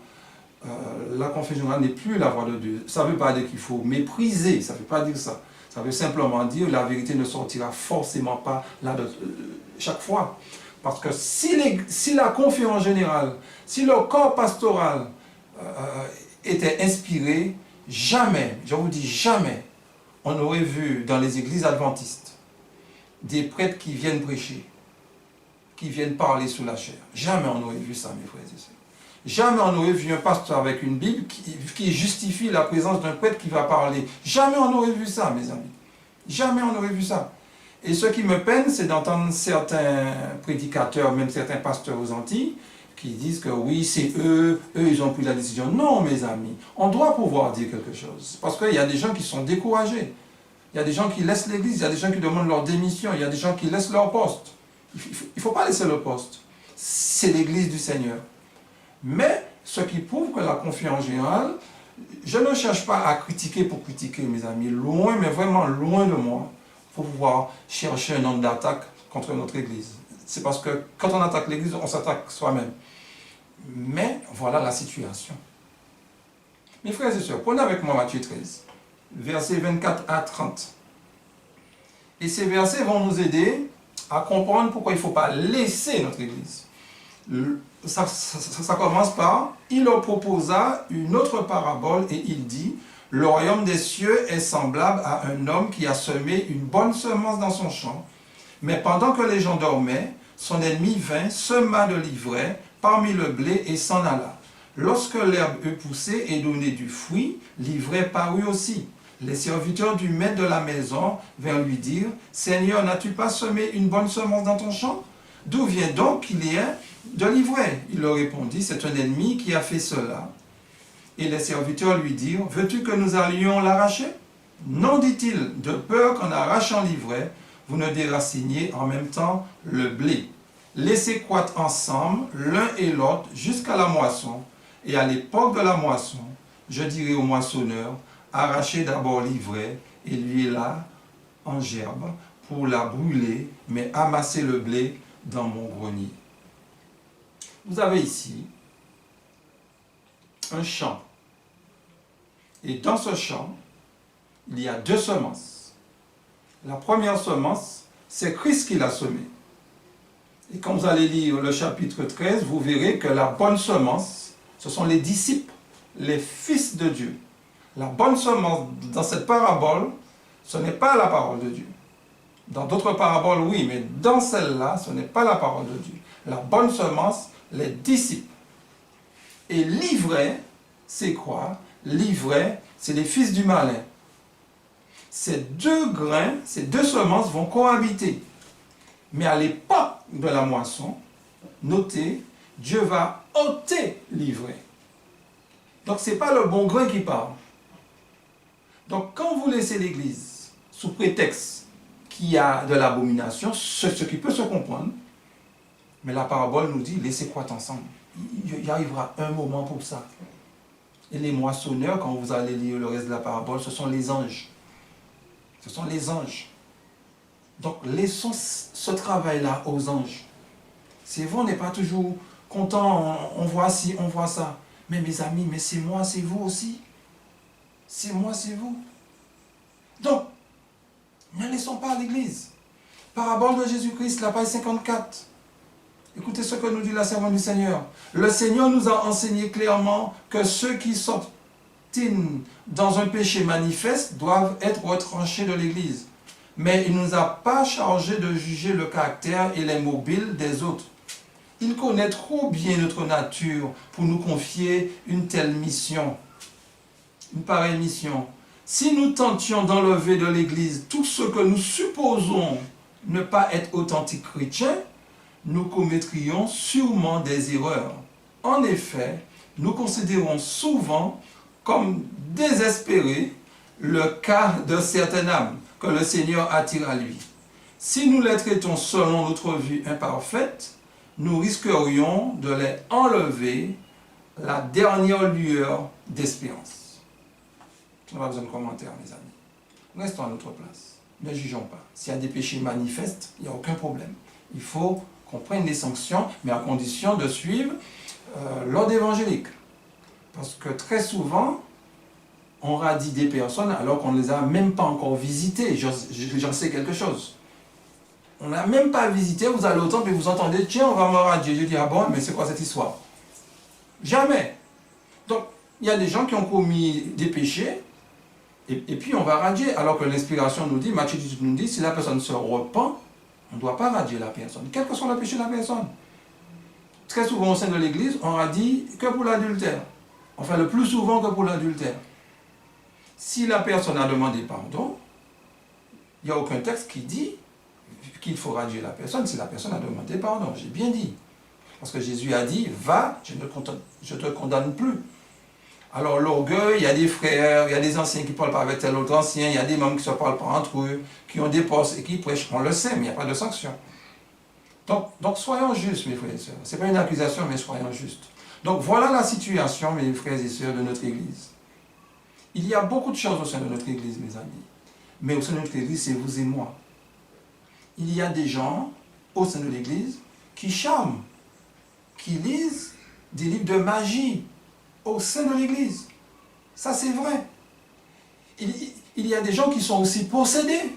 la conférence générale n'est plus la voix de Dieu. Ça ne veut pas dire qu'il faut mépriser, ça ne veut pas dire ça. Ça veut simplement dire que la vérité ne sortira forcément pas là chaque fois. Parce que si la conférence générale, si le corps pastoral était inspiré, jamais, je vous dis jamais, on aurait vu dans les églises adventistes des prêtres qui viennent prêcher, qui viennent parler sous la chair. Jamais on aurait vu ça, mes frères et sœurs. Jamais on aurait vu un pasteur avec une Bible qui justifie la présence d'un prêtre qui va parler. Jamais on aurait vu ça, mes amis. Jamais on aurait vu ça. Et ce qui me peine, c'est d'entendre certains prédicateurs, même certains pasteurs aux Antilles, qui disent que oui, c'est eux, ils ont pris la décision. Non, mes amis, on doit pouvoir dire quelque chose. Parce qu'il y a des gens qui sont découragés. Il y a des gens qui laissent l'église, il y a des gens qui demandent leur démission, il y a des gens qui laissent leur poste. Il ne faut pas laisser le poste. C'est l'église du Seigneur. Mais ce qui prouve que la conférence générale, je ne cherche pas à critiquer pour critiquer, mes amis. Loin, mais vraiment loin de moi, pour pouvoir chercher un angle d'attaque contre notre église. C'est parce que quand on attaque l'église, on s'attaque soi-même. Mais voilà la situation. Mes frères et sœurs, prenez avec moi Matthieu 13, versets 24 à 30. Et ces versets vont nous aider à comprendre pourquoi il ne faut pas laisser notre église. Ça commence par, il leur proposa une autre parabole et il dit, le royaume des cieux est semblable à un homme qui a semé une bonne semence dans son champ, mais pendant que les gens dormaient, son ennemi vint, sema de l'ivraie parmi le blé et s'en alla. Lorsque l'herbe eut poussé et donné du fruit, l'ivraie parut aussi. Les serviteurs du maître de la maison vinrent lui dire, « Seigneur, n'as-tu pas semé une bonne semence dans ton champ? D'où vient donc qu'il y ait de l'ivraie ?» Il leur répondit, « C'est un ennemi qui a fait cela. » Et les serviteurs lui dirent, « Veux-tu que nous allions l'arracher? » Non, dit-il, de peur qu'en arrachant l'ivraie, vous ne déraciniez en même temps le blé. Laissez croître ensemble l'un et l'autre jusqu'à la moisson. Et à l'époque de la moisson, je dirai au moissonneur, arrachez d'abord l'ivraie et liez-la en gerbe pour la brûler, mais amassez le blé dans mon grenier. Vous avez ici un champ. Et dans ce champ, il y a deux semences. La première semence, c'est Christ qui l'a semée. Et quand vous allez lire le chapitre 13, vous verrez que la bonne semence, ce sont les disciples, les fils de Dieu. La bonne semence dans cette parabole, ce n'est pas la parole de Dieu. Dans d'autres paraboles, oui, mais dans celle-là, ce n'est pas la parole de Dieu. La bonne semence, les disciples. Et l'ivraie, c'est quoi? L'ivraie, c'est les fils du malin. Ces deux grains, ces deux semences vont cohabiter. Mais à l'époque de la moisson, notez, Dieu va ôter l'ivraie. Donc ce n'est pas le bon grain qui parle. Donc quand vous laissez l'Église sous prétexte qu'il y a de l'abomination, ce qui peut se comprendre, mais la parabole nous dit, laissez croître ensemble. Il y arrivera un moment pour ça. Et les moissonneurs, quand vous allez lire le reste de la parabole, ce sont les anges. Ce sont les anges. Donc laissons ce travail-là aux anges. C'est vrai, on n'est pas toujours content, on voit ci, on voit ça. Mais mes amis, mais c'est moi, c'est vous aussi. C'est moi, c'est vous. Donc, ne laissons pas l'Église. Parabole de Jésus-Christ, la page 54. Écoutez ce que nous dit la servante du Seigneur. Le Seigneur nous a enseigné clairement que ceux qui s'obstinent dans un péché manifeste doivent être retranchés de l'Église. Mais il ne nous a pas chargé de juger le caractère et les mobiles des autres. Il connaît trop bien notre nature pour nous confier une telle mission, une pareille mission. Si nous tentions d'enlever de l'Église tout ce que nous supposons ne pas être authentiques chrétiens, nous commettrions sûrement des erreurs. En effet, nous considérons souvent comme désespéré le cas de certaines âmes que le Seigneur attire à lui. Si nous les traitons selon notre vue imparfaite, nous risquerions de les enlever la dernière lueur d'espérance. On n'a pas besoin de commentaires, mes amis. Restons à notre place. Ne jugeons pas. S'il y a des péchés manifestes, il n'y a aucun problème. Il faut qu'on prenne des sanctions, mais à condition de suivre l'ordre évangélique. Parce que très souvent, on radie des personnes alors qu'on ne les a même pas encore visitées. J'en sais quelque chose. On n'a même pas visité, vous allez au temple et vous entendez, tiens, on va me radier. Je dis, ah bon, mais c'est quoi cette histoire? Jamais. Donc, il y a des gens qui ont commis des péchés, et puis on va radier, alors que l'inspiration nous dit, Matthieu 18 nous dit, si la personne se repent, on ne doit pas radier la personne, quel que soit le péché de la personne. Très souvent au sein de l'Église, on radie que pour l'adultère. Enfin, le plus souvent que pour l'adultère. Si la personne a demandé pardon, il n'y a aucun texte qui dit qu'il faut radier la personne si la personne a demandé pardon. J'ai bien dit. Parce que Jésus a dit, va, je ne te condamne plus. Alors l'orgueil, il y a des frères, il y a des anciens qui ne parlent pas avec tel autre ancien, il y a des membres qui ne se parlent pas entre eux, qui ont des postes et qui prêchent. On le sait, mais il n'y a pas de sanction. Donc soyons justes, mes frères et sœurs. Ce n'est pas une accusation, mais soyons justes. Donc voilà la situation, mes frères et sœurs, de notre Église. Il y a beaucoup de choses au sein de notre Église, mes amis. Mais au sein de notre Église, c'est vous et moi. Il y a des gens au sein de l'Église qui charment, qui lisent des livres de magie au sein de l'Église. Ça, c'est vrai. Il y a des gens qui sont aussi possédés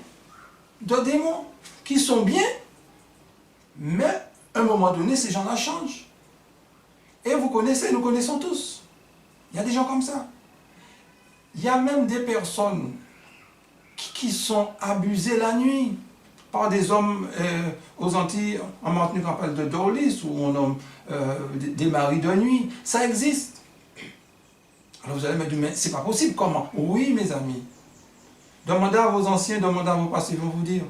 de démons, qui sont bien, mais à un moment donné, ces gens-là changent. Et vous connaissez, nous connaissons tous. Il y a des gens comme ça. Il y a même des personnes qui sont abusées la nuit par des hommes aux Antilles, en Martinique, on parle de dorlis, ou on nomme des maris de nuit. Ça existe. Alors vous allez me dire, mais c'est pas possible, comment? Oui, mes amis. Demandez à vos anciens, demandez à vos pasteurs, ils vont vous dire.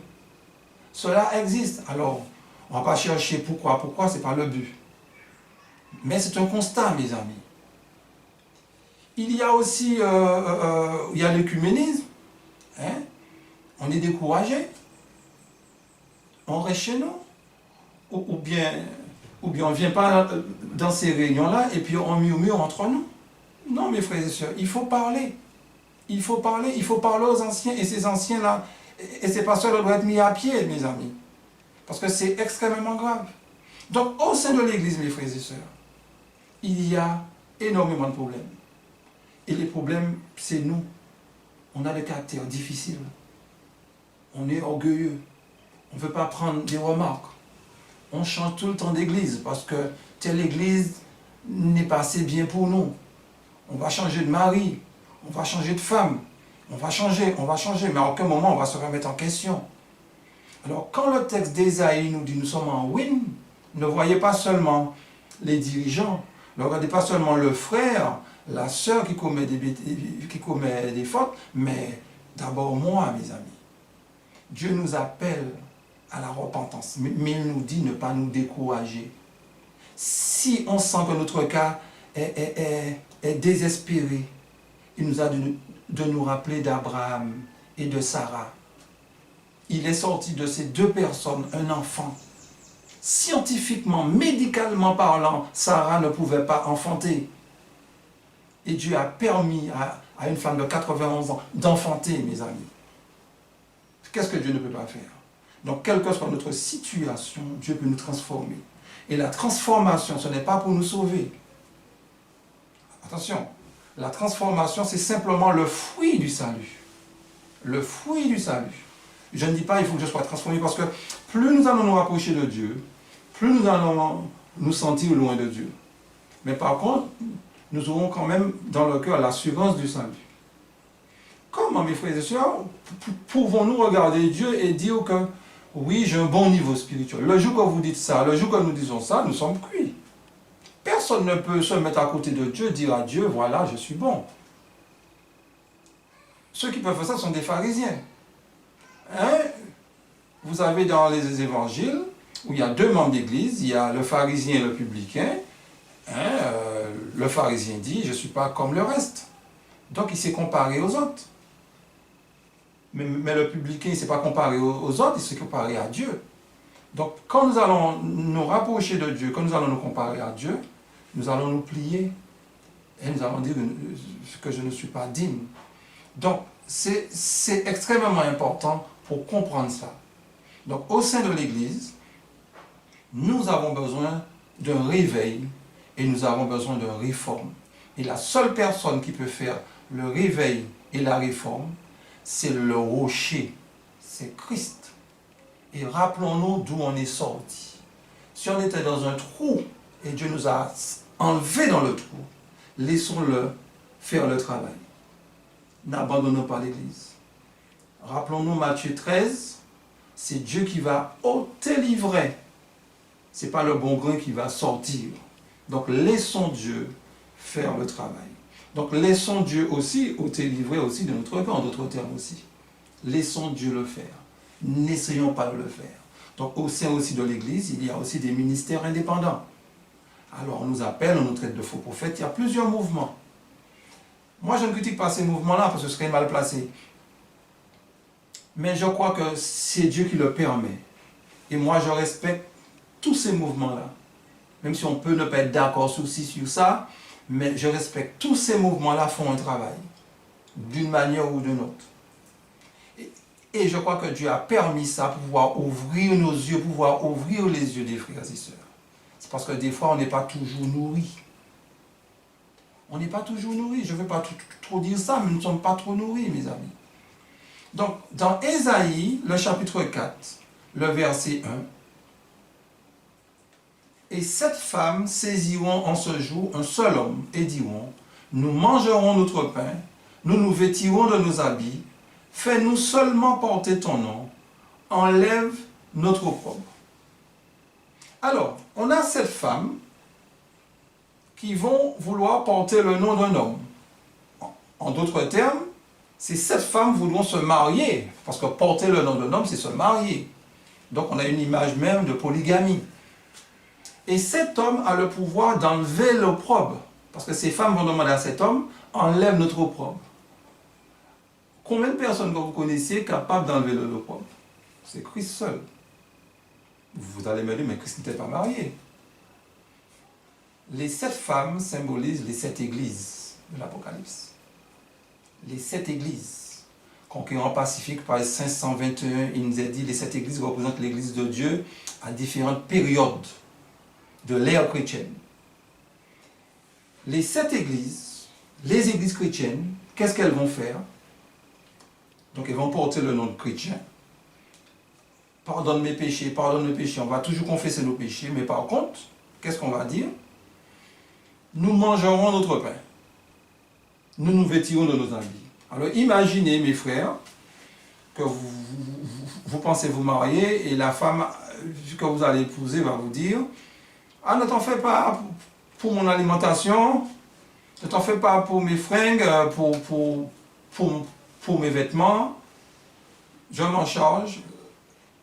Cela existe. Alors, on ne va pas chercher pourquoi, c'est pas le but. Mais c'est un constat, mes amis. Il y a aussi il y a l'écuménisme. Hein? On est découragé. On reste chez nous. Ou bien on ne vient pas dans ces réunions-là et puis on murmure entre nous. Non, mes frères et sœurs, il faut parler. Il faut parler aux anciens. Et ces anciens-là, et ces pasteurs doivent être mis à pied, mes amis. Parce que c'est extrêmement grave. Donc, au sein de l'Église, mes frères et sœurs, il y a énormément de problèmes. Et les problèmes, c'est nous. On a des caractères difficiles. On est orgueilleux. On ne veut pas prendre des remarques. On change tout le temps d'église parce que telle église n'est pas assez bien pour nous. On va changer de mari, on va changer de femme, on va changer, mais à aucun moment on va se remettre en question. Alors, quand le texte d'Ésaïe nous dit nous sommes en ruine, ne voyez pas seulement les dirigeants, ne regardez pas seulement le frère, la sœur qui commet des fautes, mais d'abord moi, mes amis. Dieu nous appelle à la repentance, mais il nous dit ne pas nous décourager. Si on sent que notre cas est désespéré, il nous a de nous rappeler d'Abraham et de Sarah. Il est sorti de ces deux personnes un enfant. Scientifiquement, médicalement parlant, Sarah ne pouvait pas enfanter. Et Dieu a permis à une femme de 91 ans d'enfanter, mes amis. Qu'est-ce que Dieu ne peut pas faire? Donc, quelle que soit notre situation, Dieu peut nous transformer. Et la transformation, ce n'est pas pour nous sauver. Attention, la transformation, c'est simplement le fruit du salut. Le fruit du salut. Je ne dis pas qu'il faut que je sois transformé, parce que plus nous allons nous rapprocher de Dieu, plus nous allons nous sentir loin de Dieu. Mais par contre, nous aurons quand même dans le cœur l'assurance du salut. Comment, mes frères et sœurs, pouvons-nous regarder Dieu et dire que oui, j'ai un bon niveau spirituel? Le jour que vous dites ça, le jour que nous disons ça, nous sommes cuits. Personne ne peut se mettre à côté de Dieu et dire à Dieu, voilà, je suis bon. Ceux qui peuvent faire ça sont des pharisiens. Hein? Vous avez dans les évangiles, où il y a deux membres d'église, il y a le pharisien et le publicain. Le pharisien dit, je ne suis pas comme le reste. Donc il s'est comparé aux autres. Mais le publicain, il ne s'est pas comparé aux autres, il s'est comparé à Dieu. Donc quand nous allons nous rapprocher de Dieu, quand nous allons nous comparer à Dieu, nous allons nous plier. Et nous allons dire que je ne suis pas digne. Donc c'est extrêmement important pour comprendre ça. Donc au sein de l'Église, nous avons besoin d'un réveil et nous avons besoin de réforme. Et la seule personne qui peut faire le réveil et la réforme, c'est le rocher, c'est Christ. Et rappelons-nous d'où on est sorti. Si on était dans un trou et Dieu nous a enlevés dans le trou, laissons-le faire le travail. N'abandonnons pas l'Église. Rappelons-nous Matthieu 13, c'est Dieu qui va ôter l'ivraie. Ce n'est pas le bon grain qui va sortir. Donc laissons Dieu faire le travail. Donc laissons Dieu aussi ôter l'ivraie aussi de notre cœur, en d'autres termes aussi. Laissons Dieu le faire. N'essayons pas de le faire. Donc au sein aussi de l'Église, il y a aussi des ministères indépendants. Alors on nous appelle, on nous traite de faux prophètes, il y a plusieurs mouvements. Moi je ne critique pas ces mouvements-là parce que ce serait mal placé. Mais je crois que c'est Dieu qui le permet. Et moi je respecte tous ces mouvements-là. Même si on peut ne pas être d'accord sur ça, mais je respecte tous ces mouvements-là font un travail, d'une manière ou d'une autre. Et je crois que Dieu a permis ça pour pouvoir ouvrir nos yeux, pour pouvoir ouvrir les yeux des frères et sœurs. C'est parce que des fois, on n'est pas toujours nourris. On n'est pas toujours nourris. Je ne veux pas trop dire ça, mais nous ne sommes pas trop nourris, mes amis. Donc, dans Ésaïe, le chapitre 4, le verset 1, et 7 femmes saisiront en ce jour un seul homme et diront, nous mangerons notre pain, nous nous vêtirons de nos habits, fais-nous seulement porter ton nom, enlève notre opprobre. Alors, on a 7 femmes qui vont vouloir porter le nom d'un homme. En d'autres termes, ces 7 femmes voudront se marier, parce que porter le nom d'un homme, c'est se marier. Donc on a une image même de polygamie. Et cet homme a le pouvoir d'enlever l'opprobre. Parce que ces femmes vont demander à cet homme, enlève notre opprobre. Combien de personnes que vous connaissez capables d'enlever l'opprobre? C'est Christ seul. Vous allez me dire, mais Christ n'était pas marié. Les 7 femmes symbolisent les 7 églises de l'Apocalypse. Les 7 églises. Conquérant Pacifique, page 521, il nous a dit, les 7 églises représentent l'église de Dieu à différentes périodes de l'ère chrétienne. Les 7 églises, les églises chrétiennes, qu'est-ce qu'elles vont faire? Donc elles vont porter le nom de chrétien. Pardonne mes péchés, on va toujours confesser nos péchés, mais par contre, qu'est-ce qu'on va dire? Nous mangerons notre pain. Nous nous vêtirons de nos habits. Alors imaginez, mes frères, que vous pensez vous marier et la femme que vous allez épouser va vous dire « Ah, ne t'en fais pas pour mon alimentation, ne t'en fais pas pour mes fringues, pour mes vêtements, je m'en charge.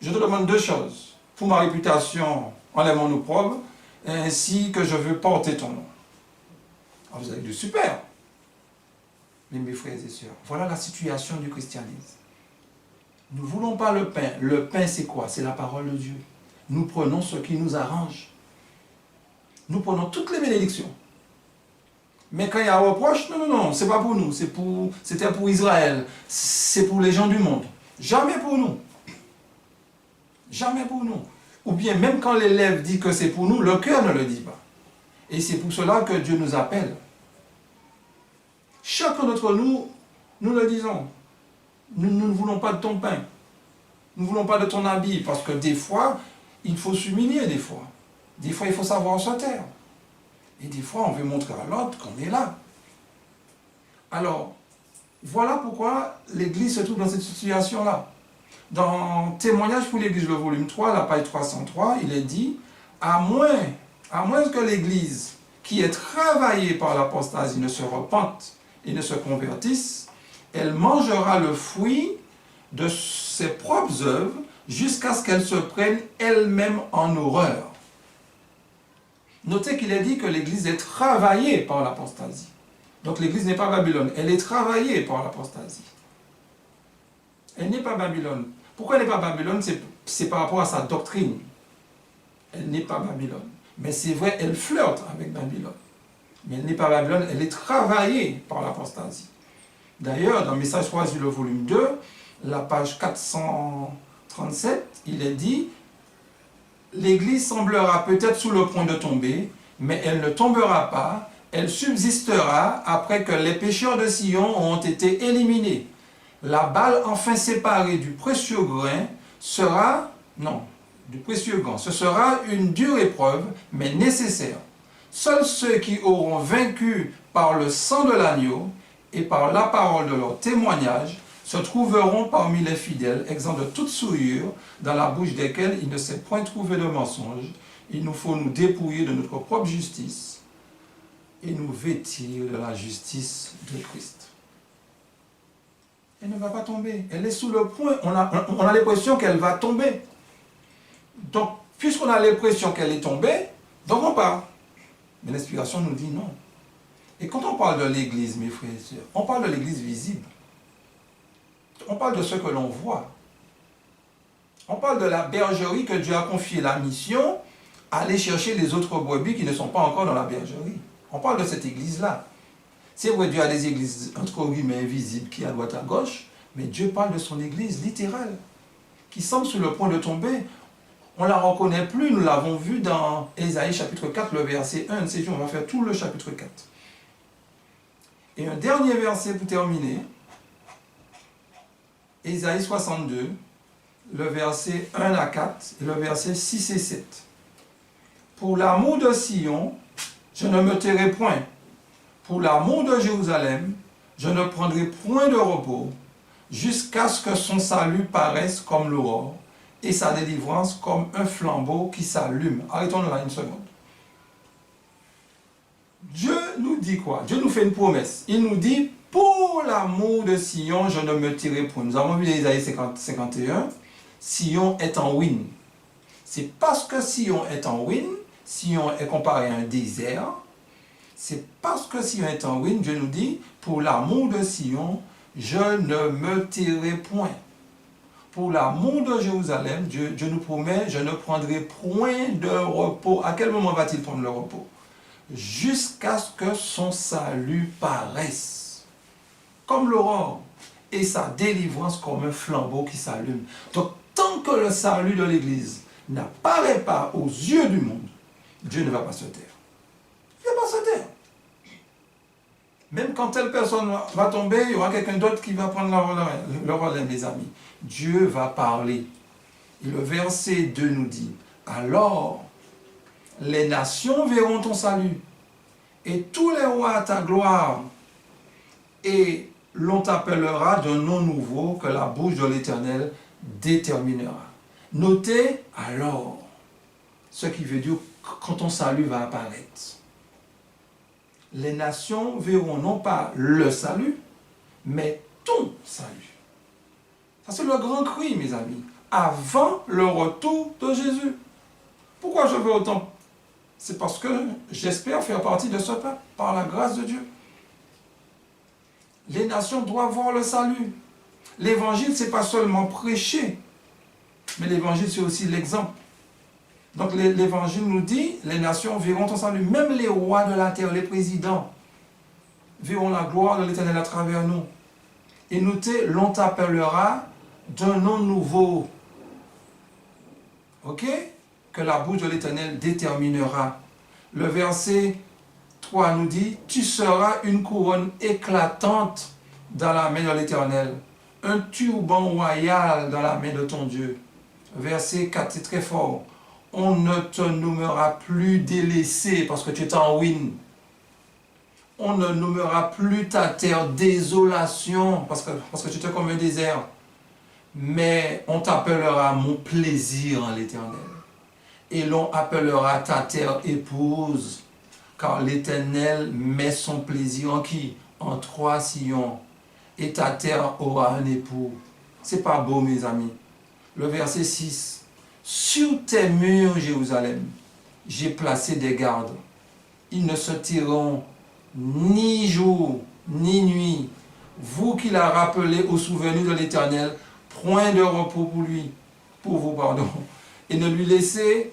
Je te demande deux choses. Pour ma réputation, enlève mon opprobre, ainsi que je veux porter ton nom. » Alors vous allez dire « Super !» Mais mes frères et sœurs, voilà la situation du christianisme. Nous ne voulons pas le pain. Le pain, c'est quoi? C'est la parole de Dieu. Nous prenons ce qui nous arrange. Nous prenons toutes les bénédictions. Mais quand il y a un reproche, non, c'est pas pour nous. C'était pour Israël. C'est pour les gens du monde. Jamais pour nous. Jamais pour nous. Ou bien, même quand l'élève dit que c'est pour nous, le cœur ne le dit pas. Et c'est pour cela que Dieu nous appelle. Chacun d'entre nous, nous le disons. Nous ne voulons pas de ton pain. Nous ne voulons pas de ton habit. Parce que des fois, il faut s'humilier des fois. Des fois, il faut savoir se taire. Et des fois, on veut montrer à l'autre qu'on est là. Alors, voilà pourquoi l'Église se trouve dans cette situation-là. Dans Témoignage pour l'Église, le volume 3, la page 303, il est dit, à moins que l'Église, qui est travaillée par l'apostasie, ne se repente et ne se convertisse, elle mangera le fruit de ses propres œuvres jusqu'à ce qu'elle se prenne elle-même en horreur. Notez qu'il est dit que l'Église est travaillée par l'apostasie. Donc l'Église n'est pas Babylone, elle est travaillée par l'apostasie. Elle n'est pas Babylone. Pourquoi elle n'est pas Babylone? C'est par rapport à sa doctrine. Elle n'est pas Babylone. Mais c'est vrai, elle flirte avec Babylone. Mais elle n'est pas Babylone, elle est travaillée par l'apostasie. D'ailleurs, dans Message choisi, le volume 2, la page 437, il est dit « L'Église semblera peut-être sous le point de tomber, mais elle ne tombera pas, elle subsistera après que les pécheurs de Sion ont été éliminés. La balle enfin séparée du précieux grain sera... Non, du précieux grain. Ce sera une dure épreuve, mais nécessaire. Seuls ceux qui auront vaincu par le sang de l'agneau et par la parole de leur témoignage se trouveront parmi les fidèles, exempts de toute souillure, dans la bouche desquels il ne s'est point trouvé de mensonge. Il nous faut nous dépouiller de notre propre justice et nous vêtir de la justice de Christ. Elle ne va pas tomber. Elle est sous le point. On a l'impression qu'elle va tomber. Donc, puisqu'on a l'impression qu'elle est tombée, donc on part. Mais l'inspiration nous dit non. Et quand on parle de l'Église, mes frères et sœurs, on parle de l'Église visible. On parle de ce que l'on voit. On parle de la bergerie que Dieu a confié la mission, aller chercher les autres brebis qui ne sont pas encore dans la bergerie. On parle de cette Église-là. C'est vrai, Dieu a des églises, entre guillemets, invisibles, qui à droite à gauche, mais Dieu parle de son Église littérale, qui semble sur le point de tomber. On ne la reconnaît plus, nous l'avons vu dans Ésaïe chapitre 4, le verset 1. C'est on va faire tout le chapitre 4. Et un dernier verset pour terminer, Ésaïe 62, le verset 1 à 4 et le verset 6 et 7. Pour l'amour de Sion, je ne me tairai point. Pour l'amour de Jérusalem, je ne prendrai point de repos, jusqu'à ce que son salut paraisse comme l'aurore, et sa délivrance comme un flambeau qui s'allume. Arrêtons là une seconde. Dieu nous dit quoi? Dieu nous fait une promesse. Il nous dit, pour l'amour de Sion, je ne me tairai point. Nous avons vu dans Ésaïe 51, Sion est en ruine. C'est parce que Sion est en ruine, Sion est comparé à un désert, c'est parce que Sion est en ruine, Dieu nous dit, pour l'amour de Sion, je ne me tairai point. Pour l'amour de Jérusalem, Dieu nous promet, je ne prendrai point de repos. À quel moment va-t-il prendre le repos? Jusqu'à ce que son salut paraisse, comme l'aurore, et sa délivrance comme un flambeau qui s'allume. Donc, tant que le salut de l'Église n'apparaît pas aux yeux du monde, Dieu ne va pas se taire. Il ne va pas se taire. Même quand telle personne va tomber, il y aura quelqu'un d'autre qui va prendre le relais, mes amis. Dieu va parler. Et le verset 2 nous dit, « Alors, les nations verront ton salut, et tous les rois ta gloire, et l'on t'appellera d'un nom nouveau que la bouche de l'Éternel déterminera. Notez alors, ce qui veut dire quand ton salut va apparaître. Les nations verront non pas le salut, mais ton salut. Ça, c'est le grand cri, mes amis, avant le retour de Jésus. Pourquoi je veux autant? C'est parce que j'espère faire partie de ce peuple, par la grâce de Dieu. Les nations doivent voir le salut. L'évangile, ce n'est pas seulement prêcher, mais l'évangile, c'est aussi l'exemple. Donc l'évangile nous dit, les nations verront ton salut. Même les rois de la terre, les présidents, verront la gloire de l'Éternel à travers nous. Et notez, l'on t'appellera d'un nom nouveau. Ok? Que la bouche de l'Éternel déterminera. Le verset 3 nous dit, tu seras une couronne éclatante dans la main de l'Éternel, un turban royal dans la main de ton Dieu. Verset 4, c'est très fort. On ne te nommera plus délaissé parce que tu es en ruine. On ne nommera plus ta terre désolation parce que tu es comme un désert. Mais on t'appellera mon plaisir en l'Éternel. Et l'on appellera ta terre épouse, car l'Éternel met son plaisir en qui? En toi, Sion. Et ta terre aura un époux. C'est pas beau, mes amis. Le verset 6. Sur tes murs, Jérusalem, j'ai placé des gardes. Ils ne se tireront ni jour, ni nuit. Vous qui l'a rappelé au souvenir de l'Éternel, point de repos pour lui, pour vous, pardon. Et ne lui laissez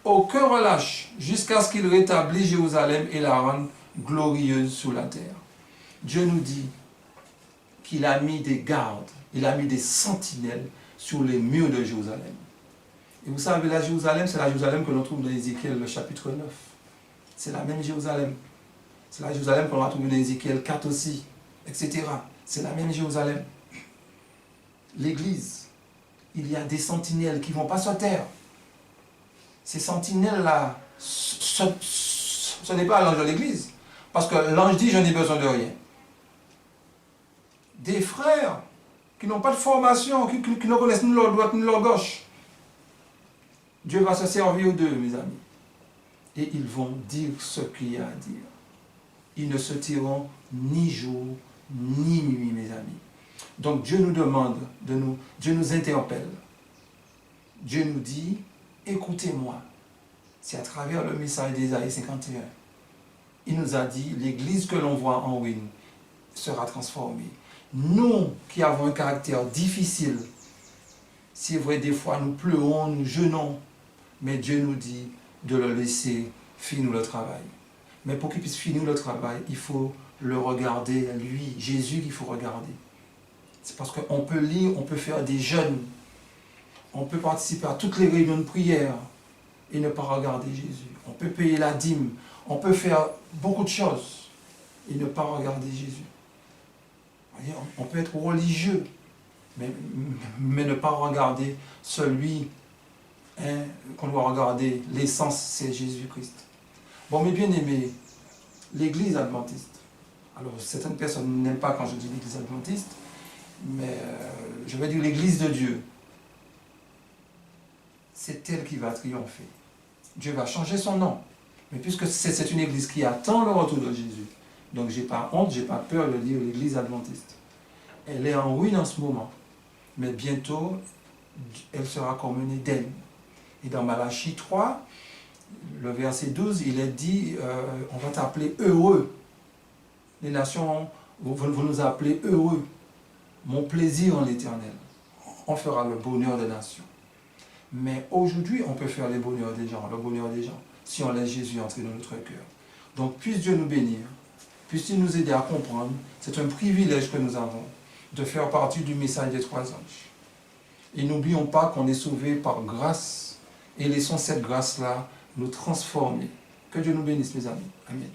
aucun relâche jusqu'à ce qu'il rétablisse Jérusalem et la rende glorieuse sur la terre. Dieu nous dit qu'il a mis des gardes, il a mis des sentinelles sur les murs de Jérusalem. Et vous savez, la Jérusalem, c'est la Jérusalem que l'on trouve dans Ézéchiel, le chapitre 9. C'est la même Jérusalem. C'est la Jérusalem qu'on va trouver dans Ézéchiel 4 aussi, etc. C'est la même Jérusalem. L'Église, il y a des sentinelles qui ne vont pas se taire. Ces sentinelles-là, ce n'est pas l'ange de l'Église. Parce que l'ange dit, je n'ai besoin de rien. Des frères qui n'ont pas de formation, qui ne connaissent ni leur droite ni leur gauche. Dieu va se servir d'eux, mes amis. Et ils vont dire ce qu'il y a à dire. Ils ne se tireront ni jour, ni nuit, mes amis. Donc Dieu nous demande, Dieu nous interpelle. Dieu nous dit, écoutez-moi. C'est à travers le message d'Ésaïe 51. Il nous a dit, l'église que l'on voit en ruine sera transformée. Nous qui avons un caractère difficile, c'est vrai, des fois nous pleurons, nous jeûnons, mais Dieu nous dit de le laisser finir le travail. Mais pour qu'il puisse finir le travail, il faut le regarder, lui, Jésus qu'il faut regarder. C'est parce qu'on peut lire, on peut faire des jeûnes, on peut participer à toutes les réunions de prière et ne pas regarder Jésus. On peut payer la dîme, on peut faire beaucoup de choses et ne pas regarder Jésus. On peut être religieux, mais ne pas regarder celui qu'on doit regarder. L'essence, c'est Jésus-Christ. Bon, mes bien-aimés, l'église adventiste. Alors, certaines personnes n'aiment pas quand je dis l'église adventiste, mais je vais dire l'église de Dieu. C'est elle qui va triompher. Dieu va changer son nom. Mais puisque c'est une église qui attend le retour de Jésus, donc je n'ai pas honte, je n'ai pas peur de dire l'église adventiste. Elle est en ruine en ce moment, mais bientôt, elle sera comme un Éden. Et dans Malachie 3, le verset 12, il est dit, on va t'appeler heureux. Les nations, vous nous appelez heureux. Mon plaisir en l'Éternel. On fera le bonheur des nations. Mais aujourd'hui, on peut faire le bonheur des gens, si on laisse Jésus entrer dans notre cœur. Donc, puisse Dieu nous bénir, puisse-t-il nous aider à comprendre. C'est un privilège que nous avons de faire partie du message des 3 anges. Et n'oublions pas qu'on est sauvés par grâce et laissons cette grâce-là nous transformer. Que Dieu nous bénisse, mes amis. Amen.